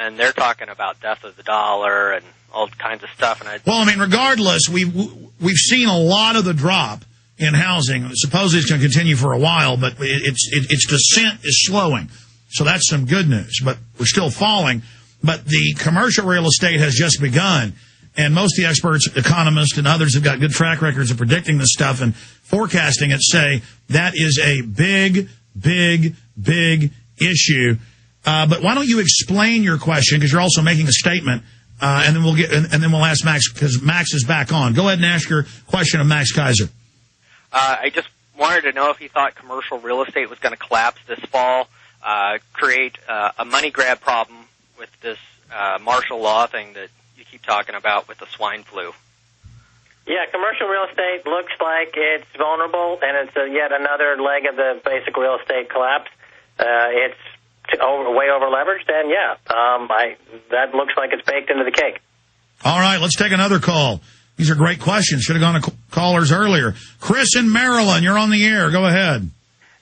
and they're talking about death of the dollar and all kinds of stuff. And well, I mean, regardless, we've seen a lot of the drop in housing. Supposedly it's going to continue for a while, but its descent is slowing. So that's some good news, but we're still falling. But the commercial real estate has just begun, and most of the experts, economists, and others have got good track records of predicting this stuff and forecasting it, say that is a big, big, big issue. But why don't you explain your question, because you're also making a statement, and then we'll ask Max, because Max is back on. Go ahead and ask your question of Max Keiser. I just wanted to know if you thought commercial real estate was going to collapse this fall, create a money grab problem with this martial law thing that you keep talking about with the swine flu. Yeah, commercial real estate looks like it's vulnerable, and it's yet another leg of the basic real estate collapse. It's way over leveraged, and that looks like it's baked into the cake. All right, let's take another call. These are great questions. Should have gone to callers earlier. Chris in Maryland, you're on the air. Go ahead.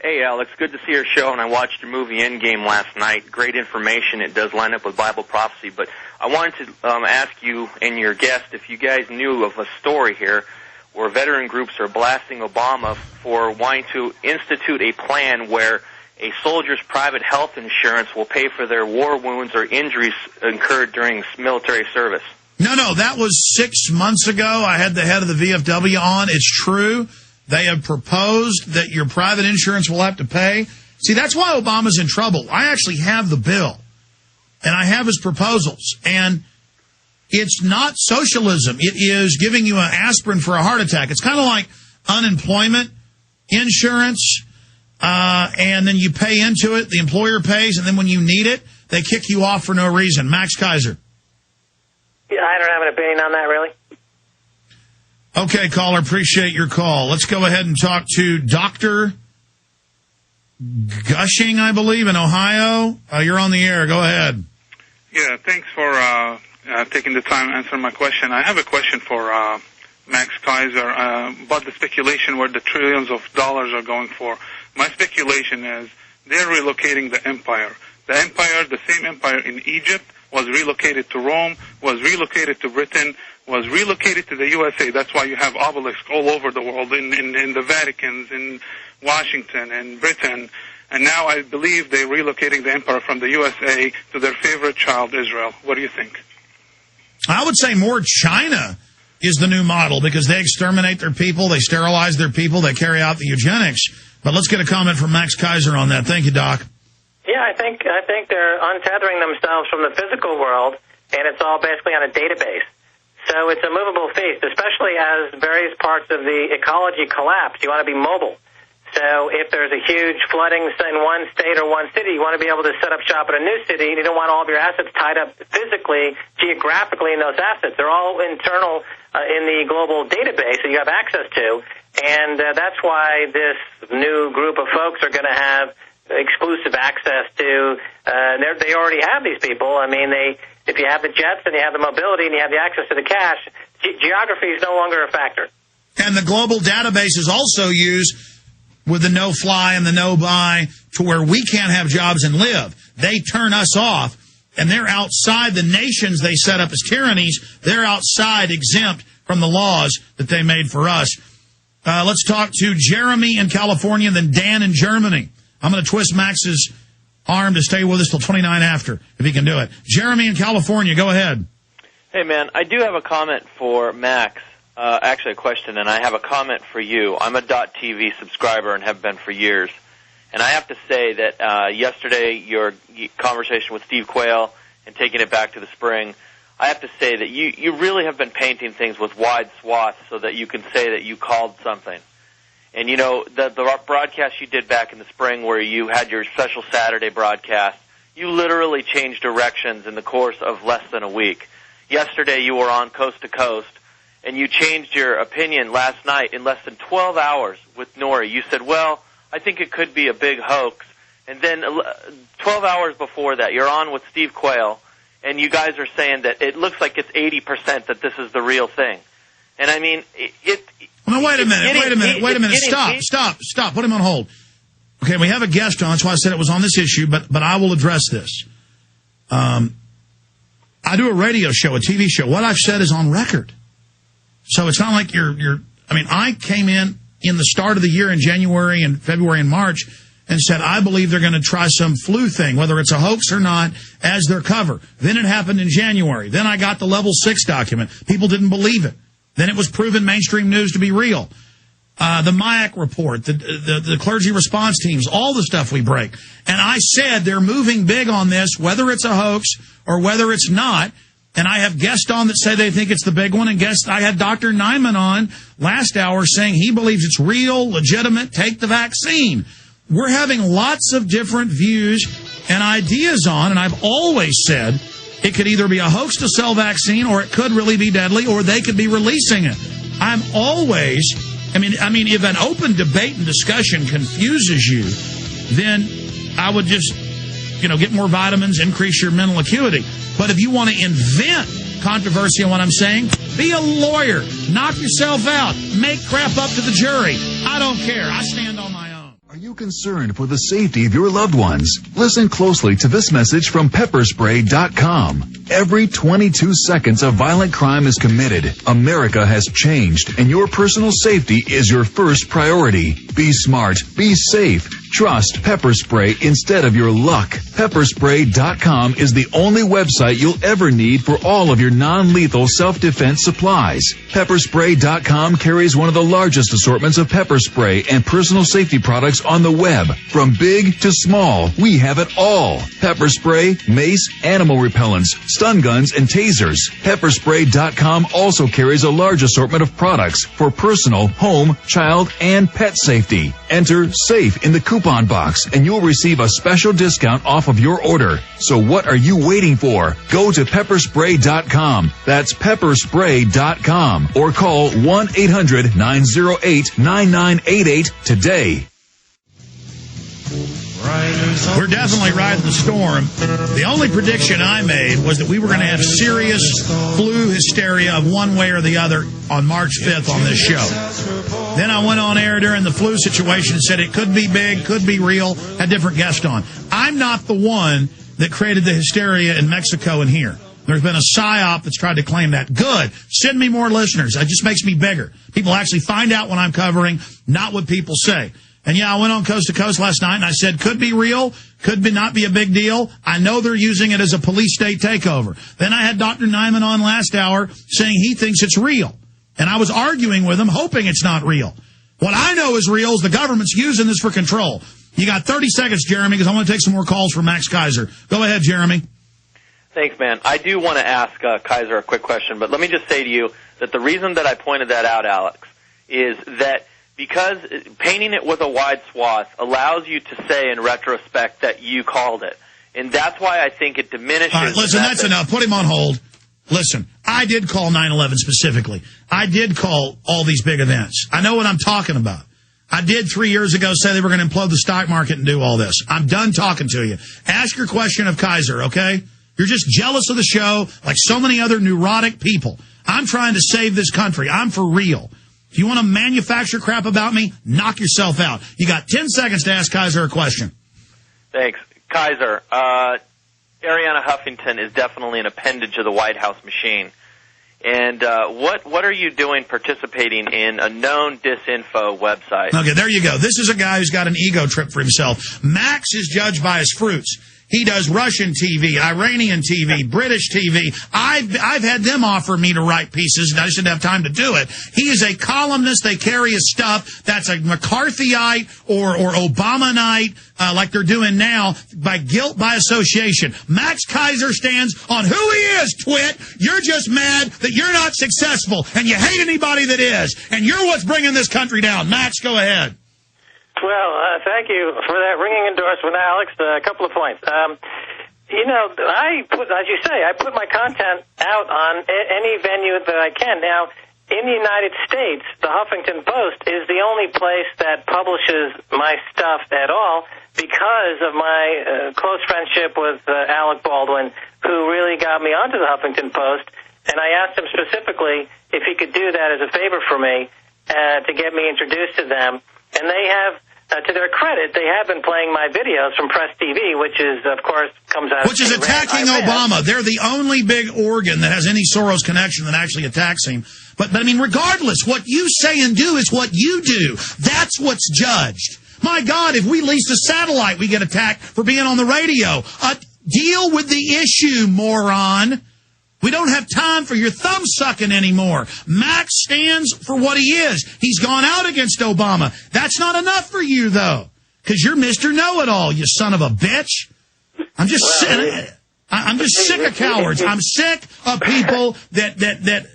Hey, Alex, good to see your show, and I watched your movie Endgame last night. Great information. It does line up with Bible prophecy, but I wanted to ask you and your guest if you guys knew of a story here where veteran groups are blasting Obama for wanting to institute a plan where a soldier's private health insurance will pay for their war wounds or injuries incurred during military service. No, that was 6 months ago. I had the head of the VFW on. It's true. They have proposed that your private insurance will have to pay. See, that's why Obama's in trouble. I actually have the bill, and I have his proposals. And it's not socialism. It is giving you an aspirin for a heart attack. It's kind of like unemployment insurance, and then you pay into it. The employer pays, and then when you need it, they kick you off for no reason. Max Keiser. Yeah, I don't have an opinion on that, really. Okay, caller, appreciate your call. Let's go ahead and talk to Dr. Gushing, I believe, in Ohio. You're on the air. Go ahead. Yeah, thanks for taking the time to answer my question. I have a question for Max Keiser about the speculation where the trillions of dollars are going for. My speculation is they're relocating the empire. The empire, the same empire in Egypt, was relocated to Rome, was relocated to Britain, was relocated to the USA. That's why you have obelisks all over the world, in the Vaticans, in Washington, and Britain. And now I believe they're relocating the empire from the USA to their favorite child, Israel. What do you think? I would say more China is the new model, because they exterminate their people, they sterilize their people, they carry out the eugenics. But let's get a comment from Max Keiser on that. Thank you, Doc. Yeah, I think they're untethering themselves from the physical world, and it's all basically on a database. So it's a movable feast, especially as various parts of the ecology collapse. You want to be mobile. So if there's a huge flooding in one state or one city, you want to be able to set up shop at a new city, and you don't want all of your assets tied up physically, geographically in those assets. They're all internal in the global database that you have access to, and that's why this new group of folks are going to have exclusive access to, they already have these people. I mean, if you have the jets and you have the mobility and you have the access to the cash, geography is no longer a factor. And the global database is also used with the no-fly and the no-buy to where we can't have jobs and live. They turn us off, and they're outside the nations they set up as tyrannies. They're outside, exempt from the laws that they made for us. Let's talk to Jeremy in California, then Dan in Germany. I'm going to twist Max's arm to stay with us till 29 after, if he can do it. Jeremy in California, go ahead. Hey, man, I do have a comment for Max. Actually, a question, and I have a comment for you. I'm a .TV subscriber and have been for years. And I have to say that yesterday, your conversation with Steve Quayle and taking it back to the spring, I have to say that you really have been painting things with wide swaths so that you can say that you called something. And, you know, the broadcast you did back in the spring where you had your special Saturday broadcast, you literally changed directions in the course of less than a week. Yesterday you were on Coast to Coast, and you changed your opinion last night in less than 12 hours with Nori. You said, well, I think it could be a big hoax. And then 12 hours before that, you're on with Steve Quayle, and you guys are saying that it looks like it's 80% that this is the real thing. And, I mean, No, wait a minute. Stop. Put him on hold. Okay, we have a guest on. That's why I said it was on this issue, but I will address this. I do a radio show, a TV show. What I've said is on record. So it's not like I came in the start of the year in January and February and March and said, I believe they're going to try some flu thing, whether it's a hoax or not, as their cover. Then it happened in January. Then I got the level 6 document. People didn't believe it. Then it was proven mainstream news to be real. The MIAC report, the clergy response teams, all the stuff we break. And I said they're moving big on this, whether it's a hoax or whether it's not. And I have guests on that say they think it's the big one. And I had Dr. Nyman on last hour saying he believes it's real, legitimate, take the vaccine. We're having lots of different views and ideas on, and I've always said it could either be a hoax to sell vaccine or it could really be deadly or they could be releasing it. I'm always, if an open debate and discussion confuses you, then I would just, get more vitamins, increase your mental acuity. But if you want to invent controversy on what I'm saying, be a lawyer. Knock yourself out. Make crap up to the jury. I don't care. I stand on my own. Are you concerned for the safety of your loved ones? Listen closely to this message from pepperspray.com. Every 22 seconds a violent crime is committed. America has changed, and your personal safety is your first priority. Be smart. Be safe. Trust Pepper Spray instead of your luck. Pepperspray.com is the only website you'll ever need for all of your non-lethal self-defense supplies. Pepperspray.com carries one of the largest assortments of pepper spray and personal safety products on the web. From big to small, we have it all. Pepper spray, mace, animal repellents, stun guns, and tasers. Pepperspray.com also carries a large assortment of products for personal, home, child, and pet safety. Enter SAFE in the coupon box and you'll receive a special discount off of your order. So what are you waiting for? Go to pepperspray.com. That's pepperspray.com or call 1-800-908-9988 today. We're definitely riding the storm. The only prediction I made was that we were going to have serious flu hysteria of one way or the other on March 5th on this show. Then I went on air during the flu situation and said it could be big, could be real, had different guests on. I'm not the one that created the hysteria in Mexico and here. There's been a psyop that's tried to claim that. Good. Send me more listeners. It just makes me bigger. People actually find out what I'm covering, not what people say. And yeah, I went on Coast to Coast last night and I said, could be real, could be not be a big deal. I know they're using it as a police state takeover. Then I had Dr. Nyman on last hour saying he thinks it's real. And I was arguing with him, hoping it's not real. What I know is real is the government's using this for control. You got 30 seconds, Jeremy, because I want to take some more calls from Max Keiser. Go ahead, Jeremy. Thanks, man. I do want to ask Keiser a quick question, but let me just say to you that the reason that I pointed that out, Alex, is that because painting it with a wide swath allows you to say in retrospect that you called it. And that's why I think it diminishes. All right, listen, that's enough. Put him on hold. Listen, I did call 9/11 specifically. I did call all these big events. I know what I'm talking about. I did 3 years ago say they were going to implode the stock market and do all this. I'm done talking to you. Ask your question of Keiser, okay? You're just jealous of the show like so many other neurotic people. I'm trying to save this country. I'm for real. If you want to manufacture crap about me, knock yourself out. You got 10 seconds to ask Keiser a question. Thanks. Keiser, Arianna Huffington is definitely an appendage of the White House machine. And what are you doing participating in a known disinfo website? Okay, there you go. This is a guy who's got an ego trip for himself. Max is judged by his fruits. He does Russian TV, Iranian TV, British TV. I've had them offer me to write pieces, and I just didn't have time to do it. He is a columnist. They carry his stuff. That's a McCarthyite or Obama-nite, like they're doing now, by guilt by association. Max Keiser stands on who he is, twit. You're just mad that you're not successful, and you hate anybody that is. And you're what's bringing this country down. Max, go ahead. Well, thank you for that ringing endorsement, Alex. A couple of points. As you say, I put my content out on any venue that I can. Now, in the United States, the Huffington Post is the only place that publishes my stuff at all because of my close friendship with Alec Baldwin, who really got me onto the Huffington Post. And I asked him specifically if he could do that as a favor for me to get me introduced to them. And they have to their credit, they have been playing my videos from Press TV, which is, of course, comes out which is attacking Obama. They're the only big organ that has any Soros connection that actually attacks him. But I mean, regardless, what you say and do is what you do. That's what's judged. My God, if we lease a satellite, we get attacked for being on the radio. Deal with the issue, moron. We don't have time for your thumb sucking anymore. Max stands for what he is. He's gone out against Obama. That's not enough for you, though, because you're Mr. Know-it-all, you son of a bitch. I'm just sick of cowards. I'm sick of people that.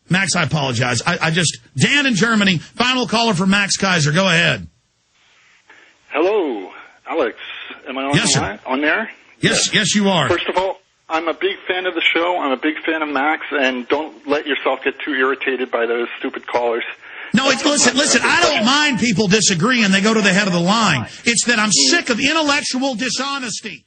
Max, I apologize. Dan in Germany, final caller for Max Keiser. Go ahead. Hello, Alex. Am I on there? Yes, you are. First of all, I'm a big fan of the show. I'm a big fan of Max, and don't let yourself get too irritated by those stupid callers. No, listen, I don't mind people disagreeing. They go to the head of the line. It's that I'm sick of intellectual dishonesty.